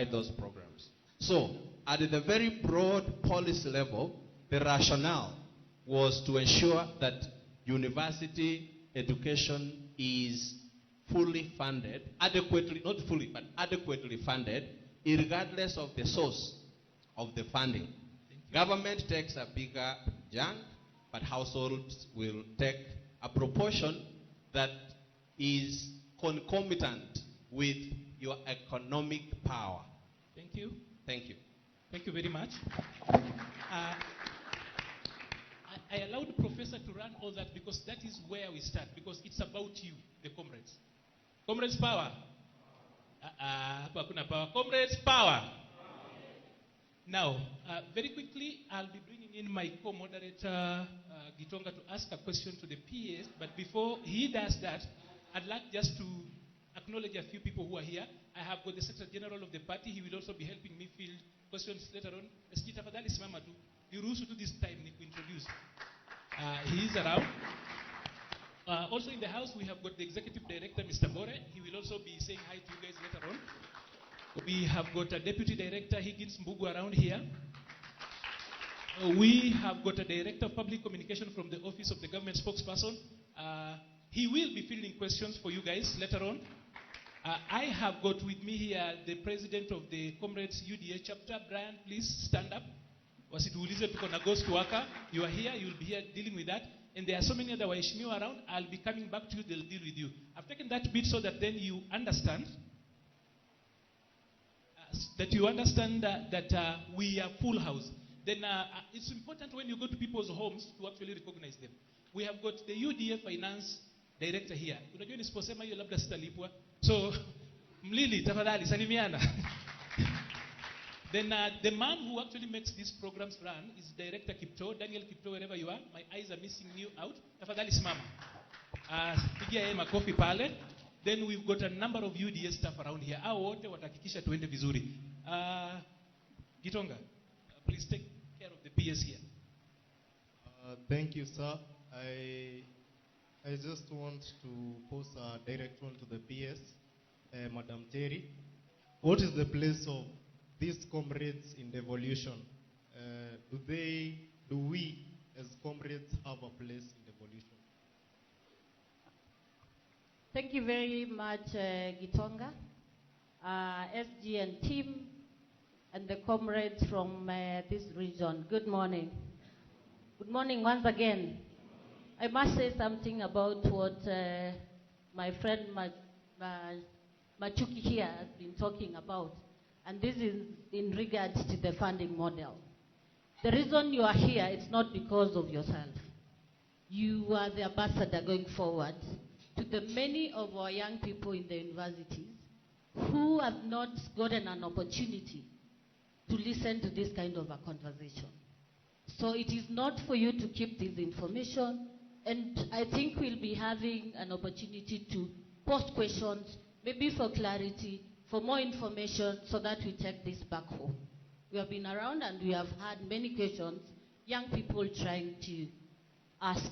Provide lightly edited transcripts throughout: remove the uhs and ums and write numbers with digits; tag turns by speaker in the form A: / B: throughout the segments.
A: provide those programs. So, at the very broad policy level, the rationale was to ensure that university education is fully funded, adequately, not fully, but adequately funded, regardless of the source of the funding. Government takes a bigger chunk, but households will take a proportion that is concomitant with your economic power.
B: Thank you.
A: Thank you.
B: Thank you very much. I allowed the professor to run all that because that is where we start, because it's about you, the comrades. Comrades power. Hapa kuna power. Comrades power. Now, very quickly, I'll be bringing in my co-moderator, Gitonga, to ask a question to the PS. But before he does that, I'd like just to acknowledge a few people who are here. I have got the Secretary General of the party. He will also be helping me field questions later on. Tafadhali simama tu. Niruhusu tu this time ni introduce. He is around. Also in the house, we have got the Executive Director, Mr. Bore. He will also be saying hi to you guys later on. We have got a Deputy Director, Higgins Mbugu, around here. We have got a Director of Public Communication from the Office of the Government Spokesperson. He will be fielding questions for you guys later on. I have got with me here the President of the Comrades UDA chapter. Brian, please stand up. Wasituulize tuko na ghost worker. You are here, you will be here dealing with that. And there are so many other waheshimiwa around. I'll be coming back to you, they'll deal with you. I've taken that bit so that then you understand that we are full house. Then it's important when you go to people's homes to actually recognize them. We have got the UDA Finance Director here. Unajua nisiposema hiyo labda sitalipwa. So, Mlili, tafadhali, salimiana. Then the man who actually makes these programs run is Director Kipto, Daniel Kipto, wherever you are. My eyes are missing you out. Tafadhali simama. Pigia yeye makofi pale. Then we've got a number of UDA staff around here. Hao wote watahakikisha tuende vizuri. Gitonga, please take care of the PS here.
C: Thank you, sir. I just want to pose a direct one to the PS, Madam Terry. What is the place of these comrades in devolution? Do we as comrades have a place in devolution?
D: Thank you very much, Gitonga, SG and team, and the comrades from this region. Good morning. Good morning once again. I must say something about what my friend Machuki here has been talking about, and this is in regards to the funding model. The reason you are here, it's not because of yourself. You are the ambassador going forward to the many of our young people in the universities who have not gotten an opportunity to listen to this kind of a conversation. So it is not for you to keep this information, and I think we'll be having an opportunity to post questions, maybe for clarity, for more information, so that we take this back home. We have been around and we have had many questions, young people trying to ask.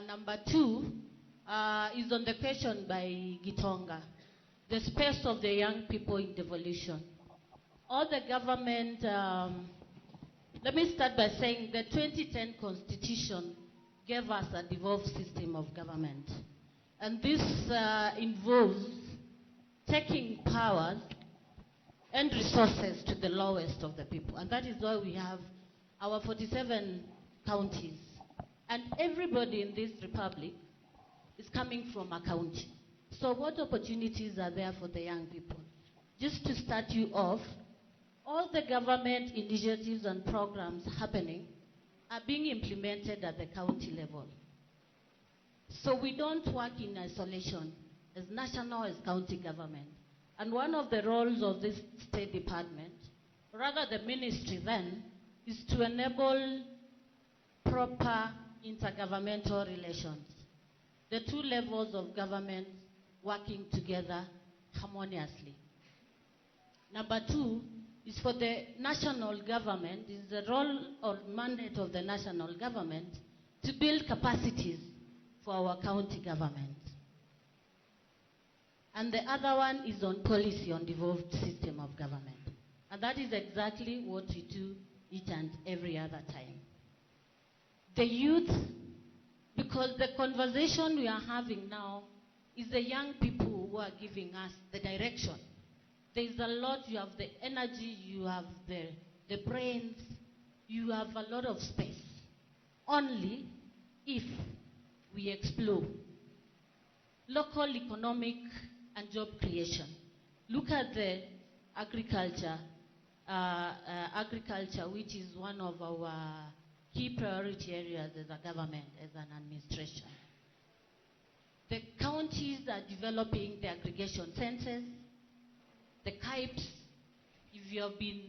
D: Number two is on the question by Gitonga, the space of the young people in devolution. All the government, let me start by saying the 2010 Constitution gave us a devolved system of government. And this involves taking powers and resources to the lowest of the people. And that is why we have our 47 counties. And everybody in this republic is coming from a county. So what opportunities are there for the young people? Just to start you off, all the government initiatives and programs happening are being implemented at the county level. So we don't work in isolation as national, as county government. And one of the roles of this State Department, rather the ministry then, is to enable proper intergovernmental relations. The two levels of government working together harmoniously. Number two is for the national government, is the role or mandate of the national government to build capacities for our county government. And the other one is on policy on devolved system of government. And that is exactly what we do each and every other time. The youth, because the conversation we are having now is the young people who are giving us the direction. There is a lot, you have the energy, you have the brains, you have a lot of space. Only if we explore local economic and job creation. Look at the agriculture, which is one of our key priority areas as a government, as an administration. The counties are developing the aggregation census, the KIPES. If you have been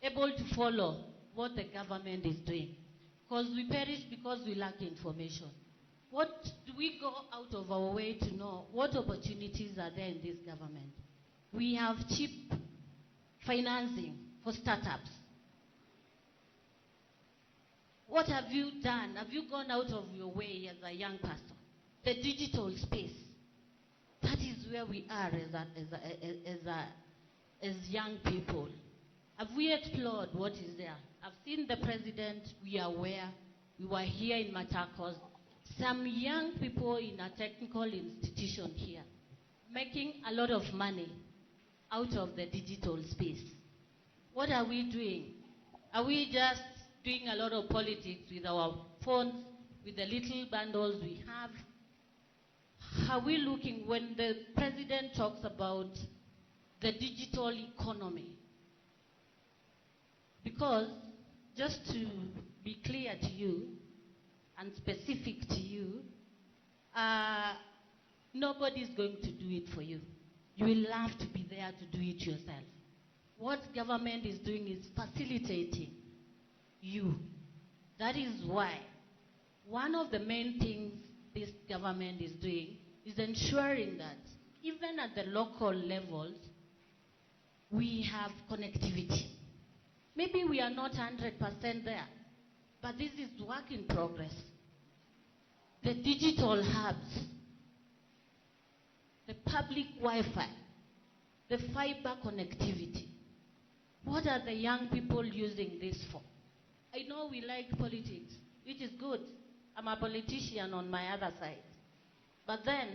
D: able to follow what the government is doing, because we perish because we lack information. What do we go out of our way to know what opportunities are there in this government? We have cheap financing for startups. What have you done? Have you gone out of your way as a young person? The digital space. That is where we are as young people. Have we explored what is there? I've seen the president, we are aware. We were here in Machakos. Some young people in a technical institution here making a lot of money out of the digital space. What are we doing? Are we just doing a lot of politics with our phones, with the little bundles we have? Are we looking, when the president talks about the digital economy? Because, just to be clear to you and specific to you, nobody's going to do it for you. You will have to be there to do it yourself. What government is doing is facilitating you. That is why one of the main things this government is doing is ensuring that even at the local levels, we have connectivity. Maybe we are not 100% there, but this is work in progress. The digital hubs, the public Wi-Fi, the fiber connectivity. What are the young people using this for? I know we like politics, which is good. I'm a politician on my other side. But then,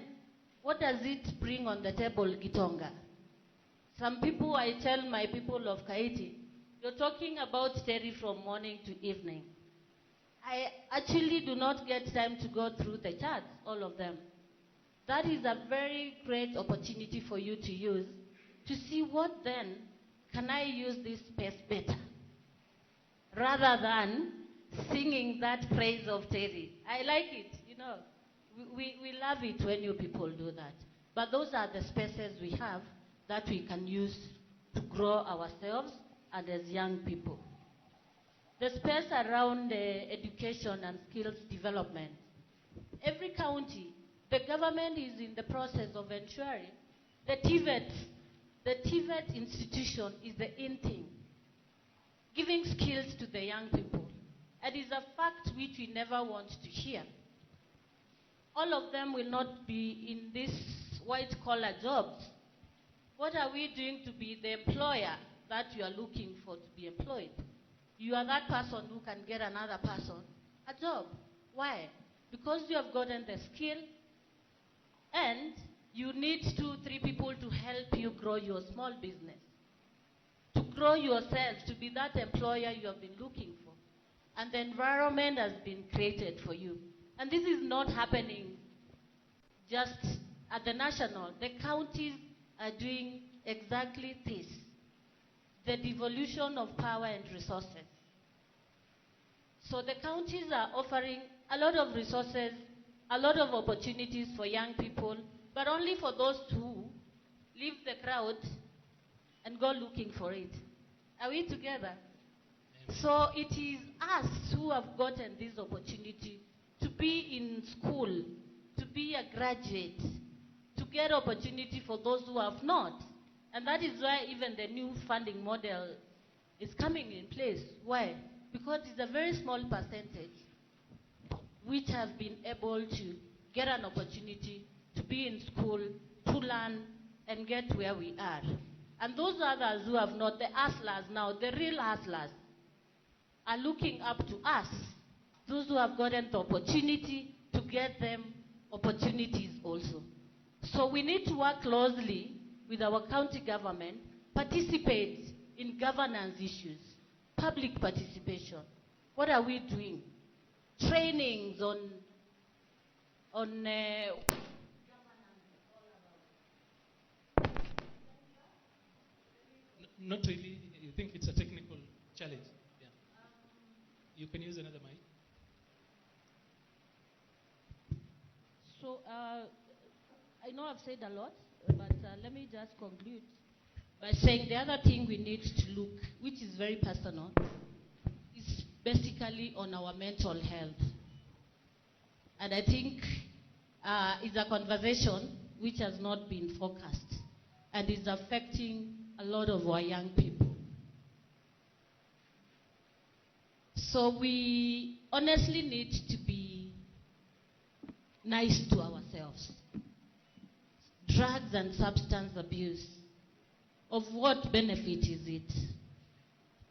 D: what does it bring on the table, Gitonga? Some people, I tell my people of Kaiti, you're talking about Terry from morning to evening. I actually do not get time to go through the charts, all of them. That is a very great opportunity for you to use to see what then can I use this space better, rather than singing that praise of Terry. I like it, you know. We love it when you people do that. But those are the spaces we have that we can use to grow ourselves and as young people. The space around education and skills development. Every county, the government is in the process of ensuring the TVET institution is the in thing, giving skills to the young people. It is a fact which we never want to hear. All of them will not be in these white-collar jobs. What are we doing to be the employer that you are looking for to be employed? You are that person who can get another person a job. Why? Because you have gotten the skill, and you need 2-3 people to help you grow your small business, to grow yourself, to be that employer you have been looking for. And the environment has been created for you. And this is not happening just at the national. The counties are doing exactly this, the devolution of power and resources. So the counties are offering a lot of resources, a lot of opportunities for young people, but only for those who leave the crowd and go looking for it. Are we together? So it is us who have gotten this opportunity to be in school, to be a graduate, to get opportunity for those who have not. And that is why even the new funding model is coming in place. Why? Because it's a very small percentage which have been able to get an opportunity to be in school to learn and get where we are. And those others who have not, the hustlers now, the real hustlers, are looking up to us, those who have gotten the opportunity to get them opportunities also. So we need to work closely with our county government, participate in governance issues, public participation. What are we doing? Trainings on
B: Not really. You think it's a technical challenge? Yeah. You can use another mic.
D: So I know I've said a lot, but let me just conclude by saying the other thing we need to look, which is very personal, is basically on our mental health. And I think it's a conversation which has not been focused and is affecting a lot of our young people. So we honestly need to be nice to ourselves. Drugs and substance abuse, of what benefit is it?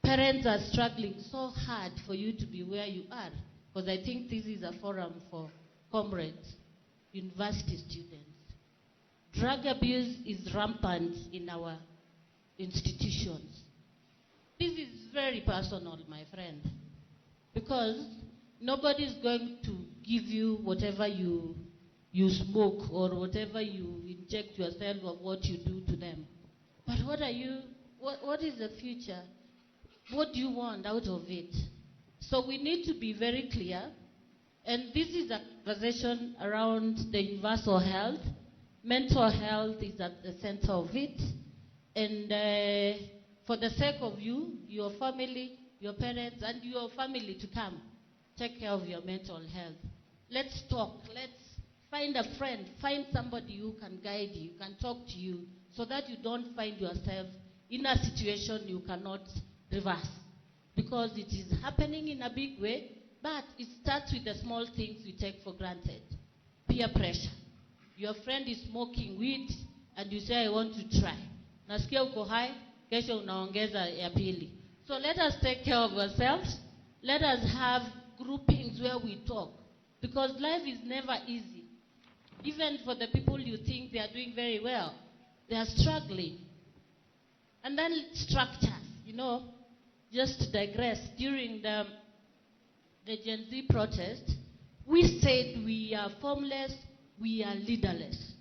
D: Parents are struggling so hard for you to be where you are, because I think this is a forum for comrades, university students. Drug abuse is rampant in our institutions. This is very personal, my friend, because nobody is going to give you whatever you smoke or whatever you inject yourself or what you do to them. But what is the future? What do you want out of it? So we need to be very clear, and this is a conversation around the universal health. Mental health is at the center of it. And for the sake of you, your family, your parents, and your family to come, take care of your mental health. Let's talk. Let's find a friend. Find somebody who can guide you, can talk to you, so that you don't find yourself in a situation you cannot reverse. Because it is happening in a big way, but it starts with the small things we take for granted. Peer pressure. Your friend is smoking weed, and you say, I want to try. Nasikia uko hai, kesho unaongeza ya pili. So let us take care of ourselves. Let us have groupings where we talk. Because life is never easy. Even for the people you think they are doing very well, they are struggling. And then structures, just to digress, during the Gen Z protest, we said we are formless, we are leaderless.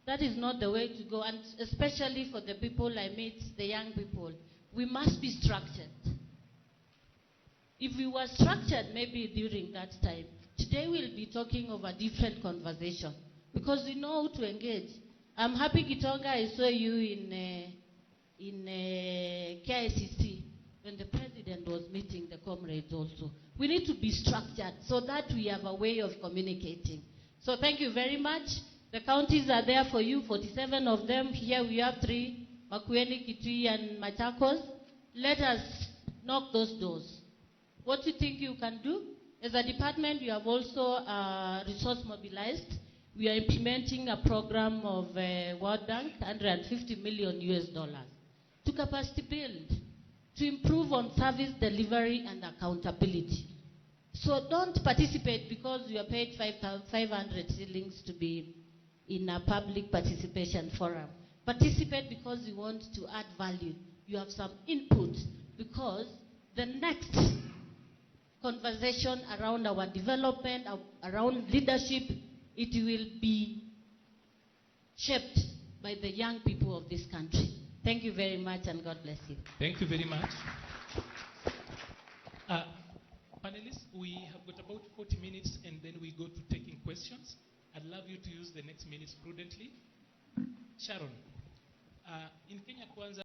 D: That is not the way to go, and especially for the people I meet, the young people, we must be structured. If we were structured maybe during that time, today we'll be talking of a different conversation, because we know how to engage. I'm happy, Gitonga, I saw you in KICC when the president was meeting the comrades also. We need to be structured so that we have a way of communicating. So thank you very much. The counties are there for you, 47 of them. Here we have 3, Makueni, Kitui, and Machakos. Let us knock those doors. What do you think you can do? As a department, we have also resource mobilized. We are implementing a program of World Bank, $150 million to capacity build, to improve on service delivery and accountability. So don't participate because you are paid 500 shillings to be in a public participation forum. Participate because you want to add value. You have some input, because the next conversation around our development, around leadership, it will be shaped by the young people of this country. Thank you very much, and God bless you.
B: Thank you very much. Panelists, we have got about 40 minutes, and then we go to taking questions. I'd love you to use the next minutes prudently. Sharon, in Kenya Kwanza,